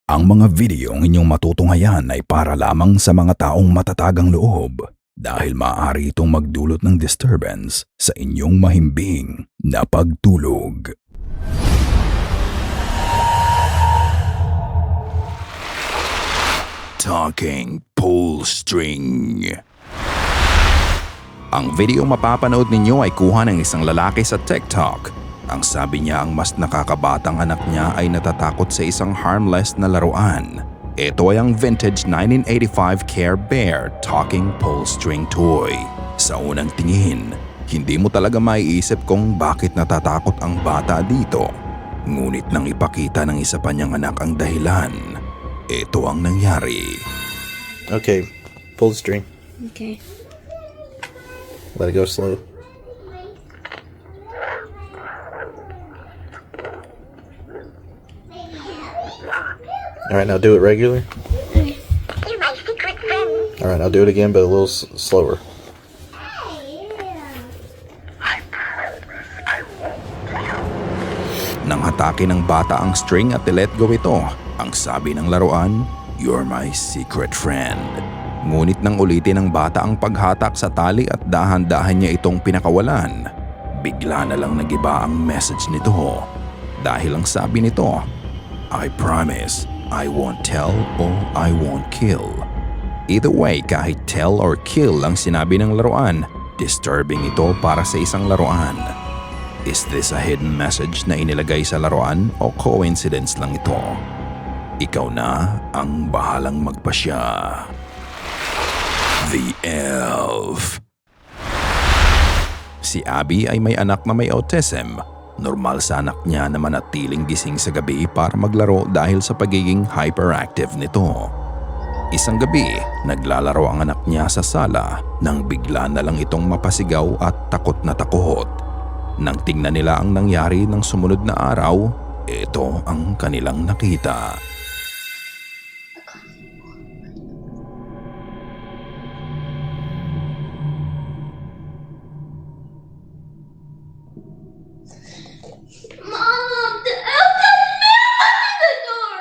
Ang mga videong inyong matutunghayan ay para lamang sa mga taong matatagang loob dahil maaari itong magdulot ng disturbance sa inyong mahimbing na pagtulog. Talking Pull String. Ang video mapapanood ninyo ay kuha ng isang lalaki sa TikTok. Ang sabi niya ang mas nakakabatang anak niya ay natatakot sa isang harmless na laruan. Ito ay ang vintage 1985 Care Bear Talking Pull String Toy. Sa unang tingin, hindi mo talaga maiisip kung bakit natatakot ang bata dito. Ngunit nang ipakita ng isa pa niyang anak ang dahilan, ito ang nangyari. Okay, pull the string. Okay. Let it go slow. Alright, now do it regular. You're my secret friend. Alright, I'll do it again, but a little slower. Nang hatake ng bata ang string at let go ito, ang sabi ng laruan, "You're my secret friend." Ngunit nang ulitin ng bata ang paghatak sa tali at dahan-dahan niya itong pinakawalan, bigla na lang nagiba ang message nito. Dahil ang sabi nito, "I promise, I won't tell or I won't kill." Either way, kahit tell or kill ang sinabi ng laruan, disturbing ito para sa isang laruan. Is this a hidden message na inilagay sa laruan o coincidence lang ito? Ikaw na ang bahalang magpasya. The Elf. Si Abby ay may anak na may autism. Normal sa anak niya na manatiling gising sa gabi para maglaro dahil sa pagiging hyperactive nito. Isang gabi, naglalaro ang anak niya sa sala nang bigla na lang itong mapasigaw at takot na takot. Nang tingnan nila ang nangyari ng sumunod na araw, ito ang kanilang nakita. Mom, the elf got nailed in the door.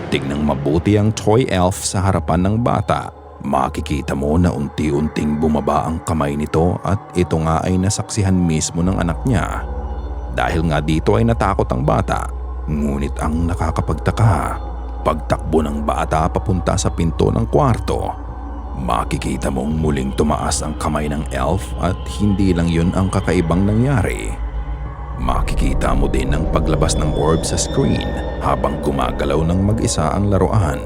Tignang mabuti ang toy elf sa harapan ng bata. Makikita mo na unti-unting bumaba ang kamay nito at ito nga ay nasaksihan mismo ng anak niya. Dahil nga dito ay natakot ang bata. Ngunit ang nakakapagtaka, pagtakbo ng bata papunta sa pinto ng kwarto, makikita mong muling tumaas ang kamay ng elf at hindi lang yun ang kakaibang nangyari. Makikita mo din ang paglabas ng orb sa screen habang gumagalaw ng mag-isa ang laruan.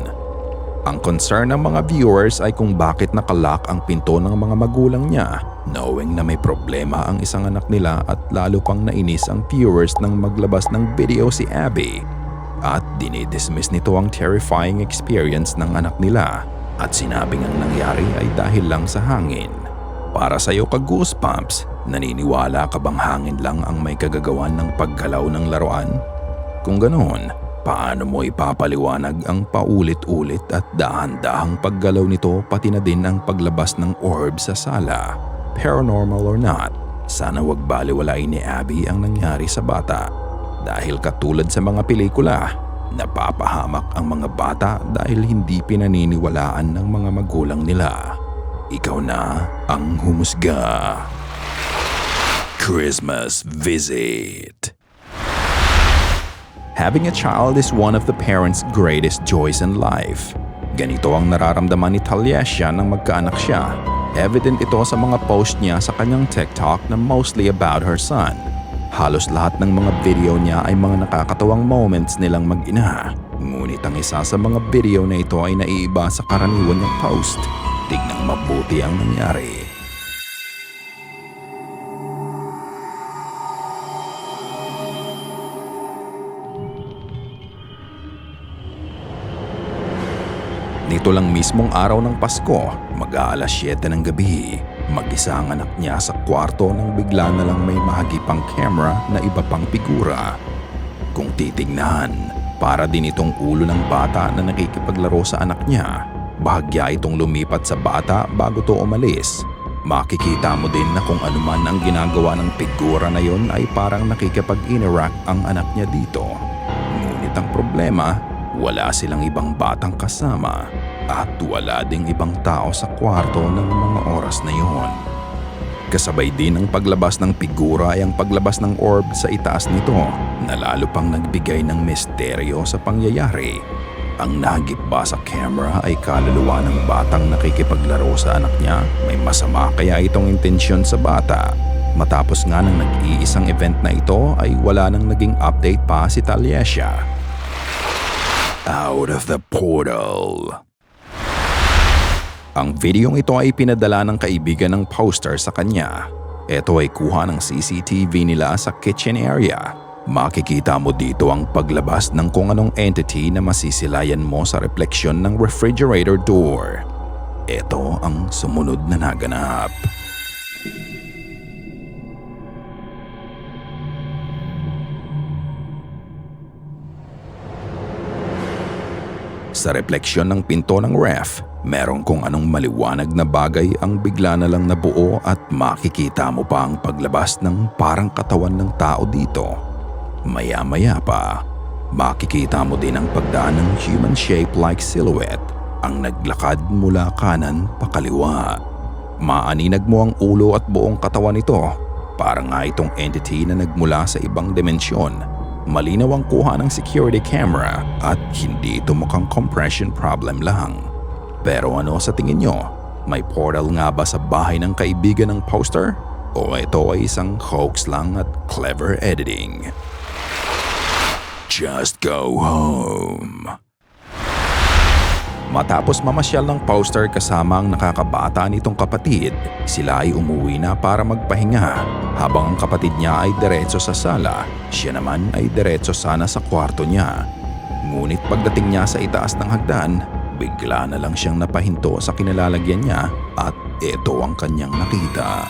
Ang concern ng mga viewers ay kung bakit nakalock ang pinto ng mga magulang niya, knowing na may problema ang isang anak nila at lalo pang nainis ang viewers nang maglabas ng video si Abby. At dinidismiss nito ang terrifying experience ng anak nila at sinabing ang nangyari ay dahil lang sa hangin. Para sa'yo ka goosebumps, naniniwala ka bang hangin lang ang may kagagawan ng paggalaw ng laruan? Kung ganoon, paano mo ipapaliwanag ang paulit-ulit at dahan-dahang paggalaw nito pati na din ang paglabas ng orb sa sala? Paranormal or not, sana wag baliwalain ni Abby ang nangyari sa bata. Dahil katulad sa mga pelikula, napapahamak ang mga bata dahil hindi pinaniniwalaan ng mga magulang nila. Ikaw na ang humusga. Christmas Visit. Having a child is one of the parents' greatest joys in life. Ganito ang nararamdaman ni Taliesia nang magkaanak siya. Evident ito sa mga post niya sa kanyang TikTok na mostly about her son. Halos lahat ng mga video niya ay mga nakakatawang moments nilang mag-ina. Ngunit ang isa sa mga video na ito ay naiiba sa karaniwan niyang post. Tignang mabuti ang nangyari. Nito lang mismong araw ng Pasko, mag-aalas 7 ng gabi, mag-isa ang anak niya sa kwarto nang bigla na lang may mahagipang camera na iba pang figura. Kung titignan, para din itong ulo ng bata na nakikipaglaro sa anak niya. Bahagya itong lumipat sa bata bago to umalis. Makikita mo din na kung anuman ang ginagawa ng figura na yon ay parang nakikipag-interact ang anak niya dito. Ngunit ang problema, wala silang ibang batang kasama at wala ding ibang tao sa kwarto ng mga oras na yon. Kasabay din ng paglabas ng figura ay ang paglabas ng orb sa itaas nito na lalo pang nagbigay ng misteryo sa pangyayari. Ang nahagip ba sa camera ay kaluluwa ng batang nakikipaglaro sa anak niya? May masama kaya itong intensyon sa bata? Matapos nga ng nag-iisang event na ito ay wala nang naging update pa si Taliesia. Out of the portal. Ang videong ito ay pinadala ng kaibigan ng poster sa kanya. Ito ay kuha ng CCTV nila sa kitchen area. Makikita mo dito ang paglabas ng kung anong entity na masisilayan mo sa refleksyon ng refrigerator door. Ito ang sumunod na naganap. Sa refleksyon ng pinto ng ref, merong kung anong maliwanag na bagay ang bigla na lang nabuo at makikita mo pa ang paglabas ng parang katawan ng tao dito. Maya-maya pa, makikita mo din ang pagdaan ng human shape like silhouette ang naglakad mula kanan pa kaliwa. Maaninag mo ang ulo at buong katawan nito. Parang nga itong entity na nagmula sa ibang dimensyon. Malinaw ang kuha ng security camera at hindi ito mukhang compression problem lang. Pero ano sa tingin nyo? May portal nga ba sa bahay ng kaibigan ng poster? O ito ay isang hoax lang at clever editing? Just go home. Matapos mamasyal ng poster kasama ang nakakabata nitong kapatid, sila ay umuwi na para magpahinga. Habang ang kapatid niya ay diretso sa sala, siya naman ay diretso sana sa kwarto niya. Ngunit pagdating niya sa itaas ng hagdan, bigla na lang siyang napahinto sa kinalalagyan niya at ito ang kanyang nakita.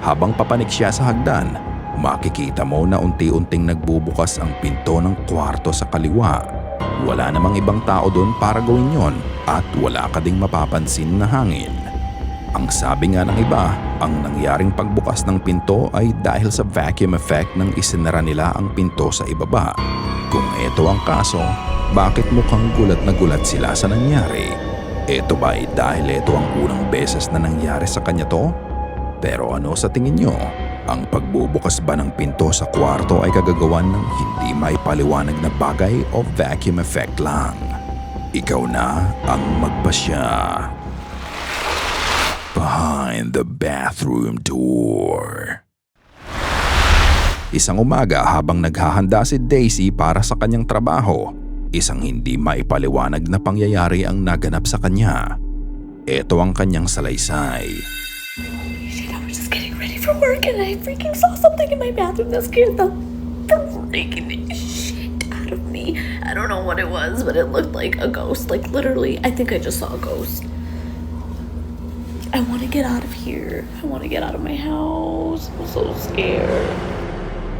Habang papanik siya sa hagdan, makikita mo na unti-unting nagbubukas ang pinto ng kwarto sa kaliwa. Wala namang ibang tao doon para gawin yon at wala ka ding mapapansin na hangin. Ang sabi nga ng iba, ang nangyaring pagbukas ng pinto ay dahil sa vacuum effect nang isinara nila ang pinto sa ibaba. Kung ito ang kaso, bakit mukhang gulat na gulat sila sa nangyari? Ito ba ay dahil ito ang unang beses na nangyari sa kanya to? Pero ano sa tingin nyo? Ang pagbubukas ba ng pinto sa kwarto ay kagagawan ng hindi maipaliwanag na bagay o vacuum effect lang? Ikaw na ang magpasya. Behind the bathroom door. Isang umaga habang naghahanda si Daisy para sa kanyang trabaho, isang hindi maipaliwanag na pangyayari ang naganap sa kanya. Ito ang kanyang salaysay. Getting ready for work and I freaking saw something in my bathroom that scared the freaking shit out of me. I don't know what it was, but it looked like a ghost. Like literally, I think I just saw a ghost. I want to get out of here. I want to get out of my house. I'm so scared.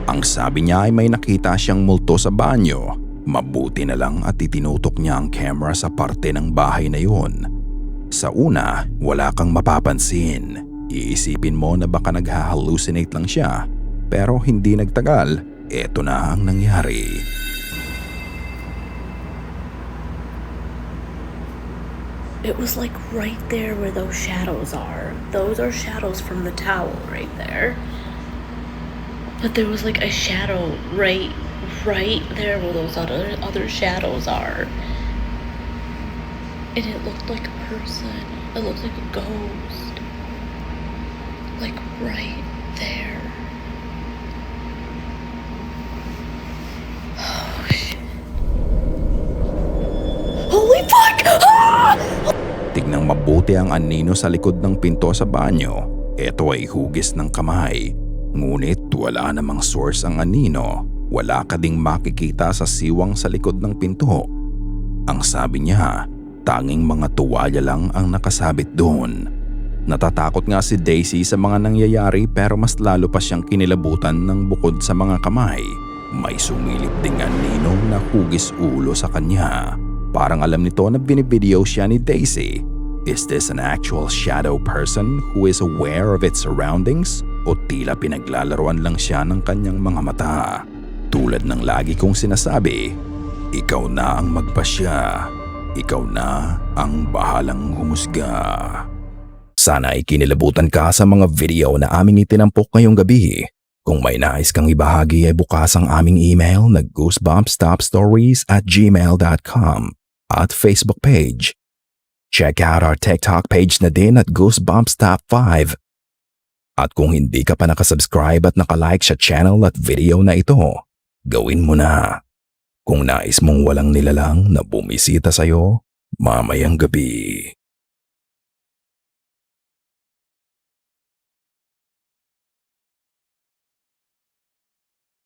Ang sabi niya ay may nakita siyang multo sa banyo. Mabuti na lang at itinutok niya ang camera sa parte ng bahay na yun. Sa una, wala kang mapapansin. Iisipin mo na baka nagha-hallucinate lang siya, pero hindi nagtagal, eto na ang nangyari. It was like right there where those shadows are. Those are shadows from the towel right there. But there was like a shadow right there where those other shadows are. And it looked like a person. It looked like a ghost. Like right there. Oh shit. Holy fuck! Ah! Tignang mabuti ang anino sa likod ng pinto sa banyo. Ito ay hugis ng kamay. Ngunit wala namang source ang anino. wala ka ding makikita sa siwang sa likod ng pinto. Ang sabi niya, tanging mga tuwalya lang ang nakasabit doon. Natatakot nga si Daisy sa mga nangyayari pero mas lalo pa siyang kinilabutan ng bukod sa mga kamay. May sumilip ding ninong na hugis ulo sa kanya. Parang alam nito na binivideo siya ni Daisy. Is this an actual shadow person who is aware of its surroundings? O tila pinaglalaroan lang siya ng kanyang mga mata? Tulad ng lagi kong sinasabi, ikaw na ang magpasya. Ikaw na ang bahalang humusga. Sana ay kinilabutan ka sa mga video na aming itinampok ngayong gabi. Kung may nais kang ibahagi ay bukas ang aming email na goosebumpstopstories@gmail.com at Facebook page. Check out our TikTok page na din at Goosebumps Top 5. At kung hindi ka pa nakasubscribe at nakalike sa channel at video na ito, gawin mo na. Kung nais mong walang nilalang na bumisita sa'yo mamayang gabi.